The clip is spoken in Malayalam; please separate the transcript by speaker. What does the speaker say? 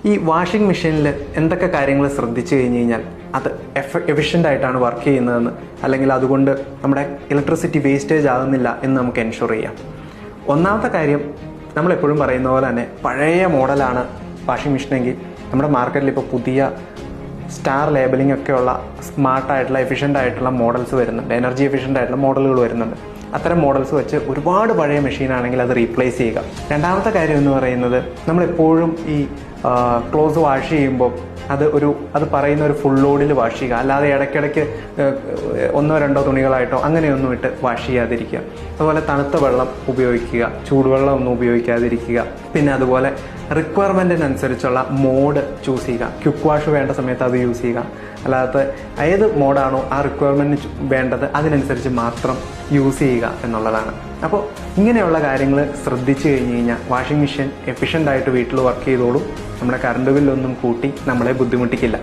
Speaker 1: ഈ വാഷിംഗ് മെഷീനിൽ എന്തൊക്കെ കാര്യങ്ങൾ ശ്രദ്ധിച്ചു കഴിഞ്ഞ് കഴിഞ്ഞാൽ അത് എഫിഷ്യൻ്റ് ആയിട്ടാണ് വർക്ക് ചെയ്യുന്നതെന്ന്, അല്ലെങ്കിൽ അതുകൊണ്ട് നമ്മുടെ ഇലക്ട്രിസിറ്റി വേസ്റ്റേജ് ആകുന്നില്ല എന്ന് നമുക്ക് എൻഷുർ ചെയ്യാം. ഒന്നാമത്തെ കാര്യം, നമ്മളെപ്പോഴും പറയുന്ന പോലെ തന്നെ പഴയ മോഡലാണ് വാഷിംഗ് മെഷീനെങ്കിൽ നമ്മുടെ മാർക്കറ്റിൽ ഇപ്പോൾ പുതിയ സ്റ്റാർ ലേബലിംഗ് ഒക്കെയുള്ള സ്മാർട്ടായിട്ടുള്ള എഫിഷ്യൻ്റ് ആയിട്ടുള്ള മോഡൽസ് വരുന്നുണ്ട്, എനർജി എഫിഷ്യൻ്റ് ആയിട്ടുള്ള മോഡലുകൾ വരുന്നുണ്ട്. അത്തരം മോഡൽസ് വെച്ച് ഒരുപാട് പഴയ മെഷീനാണെങ്കിൽ അത് റീപ്ലേസ് ചെയ്യുക. രണ്ടാമത്തെ കാര്യം എന്ന് പറയുന്നത്, നമ്മളെപ്പോഴും ഈ ക്ലോത്ത് വാഷ് ചെയ്യുമ്പോൾ അത് പറയുന്ന ഒരു ഫുൾ ലോഡിൽ വാഷ് ചെയ്യുക, അല്ലാതെ ഇടയ്ക്കിടയ്ക്ക് 1-2 തുണികളായിട്ടോ അങ്ങനെയൊന്നും ഇട്ട് വാഷ് ചെയ്യാതിരിക്കുക. അതുപോലെ തണുത്ത വെള്ളം ഉപയോഗിക്കുക, ചൂടുവെള്ളം ഒന്നും ഉപയോഗിക്കാതിരിക്കുക. പിന്നെ അതുപോലെ റിക്വയർമെൻറ്റിനനുസരിച്ചുള്ള മോഡ് ചൂസ് ചെയ്യുക. ക്വിക്ക് വാഷ് വേണ്ട സമയത്ത് അത് യൂസ് ചെയ്യുക, അല്ലാതെ ഏത് മോഡാണോ ആ റിക്വയർമെൻറ്റ് വേണ്ടത് അതിനനുസരിച്ച് മാത്രം യൂസ് ചെയ്യുക എന്നുള്ളതാണ്. അപ്പോൾ ഇങ്ങനെയുള്ള കാര്യങ്ങൾ ശ്രദ്ധിച്ചു കഴിഞ്ഞ് കഴിഞ്ഞാൽ വാഷിംഗ് മെഷീൻ എഫിഷ്യൻ്റ് ആയിട്ട് വീട്ടിൽ വർക്ക് ചെയ്തോളും. നമ്മുടെ കറണ്ട് ബില്ലൊന്നും കൂട്ടി നമ്മളെ ബുദ്ധിമുട്ടിക്കില്ല.